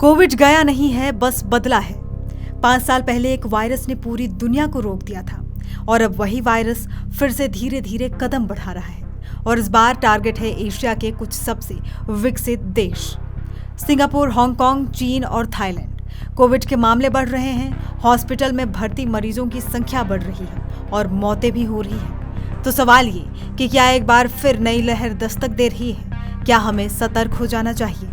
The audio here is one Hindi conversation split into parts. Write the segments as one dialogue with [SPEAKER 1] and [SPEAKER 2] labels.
[SPEAKER 1] कोविड गया नहीं है, बस बदला है। 5 साल पहले एक वायरस ने पूरी दुनिया को रोक दिया था और अब वही वायरस फिर से धीरे धीरे कदम बढ़ा रहा है और इस बार टारगेट है एशिया के कुछ सबसे विकसित देश, सिंगापुर, हांगकांग, चीन और थाईलैंड। कोविड के मामले बढ़ रहे हैं, हॉस्पिटल में भर्ती मरीजों की संख्या बढ़ रही है और मौतें भी हो रही हैं। तो सवाल ये कि क्या एक बार फिर नई लहर दस्तक दे रही है? क्या हमें सतर्क हो जाना चाहिए?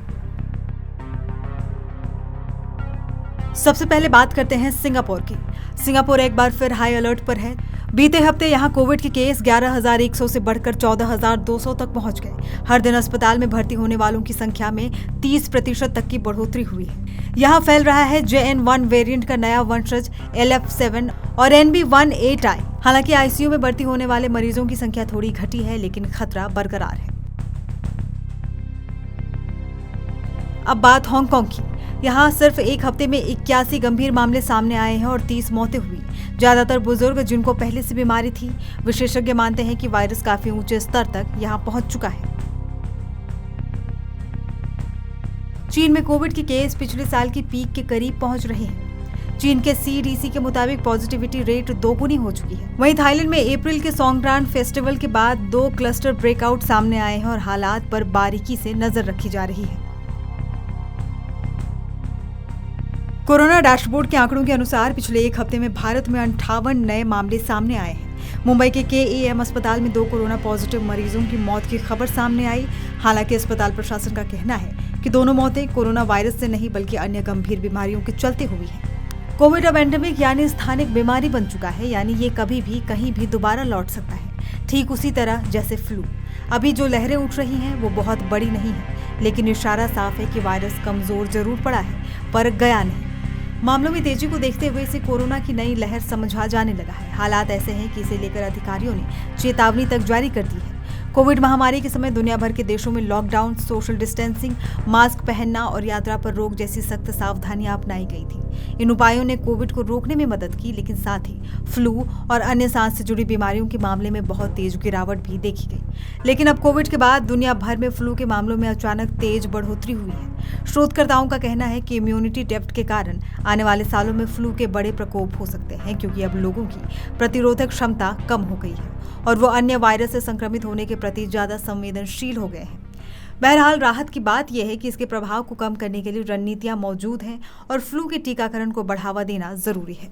[SPEAKER 1] सबसे पहले बात करते हैं सिंगापुर की। सिंगापुर एक बार फिर हाई अलर्ट पर है। बीते हफ्ते यहां कोविड के केस 11,100 से बढ़कर 14,200 तक पहुंच गए। हर दिन अस्पताल में भर्ती होने वालों की संख्या में 30% तक की बढ़ोतरी हुई है। यहां फैल रहा है JN.1 वेरिएंट का नया वंशज LF7 और NB.1.8i। हालांकि आईसीयू में भर्ती होने वाले मरीजों की संख्या थोड़ी घटी है, लेकिन खतरा बरकरार है। अब बात हांगकांग की। यहाँ सिर्फ एक हफ्ते में 81 गंभीर मामले सामने आए हैं और 30 मौतें हुई। ज्यादातर बुजुर्ग जिनको पहले से बीमारी थी। विशेषज्ञ मानते हैं कि वायरस काफी ऊंचे स्तर तक यहाँ पहुंच चुका है। चीन में कोविड के केस पिछले साल की पीक के करीब पहुंच रहे हैं। चीन के CDC के मुताबिक पॉजिटिविटी रेट दोगुनी हो चुकी है। वहीं थाईलैंड में अप्रैल के सोंगक्रांत फेस्टिवल के बाद 2 क्लस्टर ब्रेकआउट सामने आए हैं और हालात पर बारीकी से नजर रखी जा रही है। कोरोना डैशबोर्ड के आंकड़ों के अनुसार पिछले एक हफ्ते में भारत में 58 नए मामले सामने आए हैं। मुंबई के KEM अस्पताल में 2 कोरोना पॉजिटिव मरीजों की मौत की खबर सामने आई। हालांकि अस्पताल प्रशासन का कहना है कि दोनों मौतें कोरोना वायरस से नहीं बल्कि अन्य गंभीर बीमारियों के चलते हुई हैं। कोविड अब एंडेमिक यानी स्थानिक बीमारी बन चुका है, यानी ये कभी भी कहीं भी दोबारा लौट सकता है, ठीक उसी तरह जैसे फ्लू। अभी जो लहरें उठ रही हैं वो बहुत बड़ी नहीं है, लेकिन इशारा साफ है कि वायरस कमजोर जरूर पड़ा है पर गया नहीं। मामलों में तेजी को देखते हुए इसे कोरोना की नई लहर समझा जाने लगा है। हालात ऐसे हैं कि इसे लेकर अधिकारियों ने चेतावनी तक जारी कर दी है। कोविड महामारी के समय दुनिया भर के देशों में लॉकडाउन, सोशल डिस्टेंसिंग, मास्क पहनना और यात्रा पर रोक जैसी सख्त सावधानियां अपनाई गई थी। इन उपायों ने कोविड को रोकने में मदद की, लेकिन साथ ही फ्लू और अन्य सांस से जुड़ी बीमारियों के मामले में बहुत तेज गिरावट भी देखी गई। लेकिन अब कोविड के बाद दुनिया भर में फ्लू के मामलों में अचानक तेज बढ़ोतरी हुई है। शोधकर्ताओं का कहना है कि इम्यूनिटी डेप्थ के कारण आने वाले सालों में फ्लू के बड़े प्रकोप हो सकते हैं, क्योंकि अब लोगों की प्रतिरोधक क्षमता कम हो गई है और वो अन्य वायरस से संक्रमित होने के प्रति ज्यादा संवेदनशील हो गए हैं। बहरहाल राहत की बात यह है कि इसके प्रभाव को कम करने के लिए रणनीतियां मौजूद हैं और फ्लू के टीकाकरण को बढ़ावा देना जरूरी है।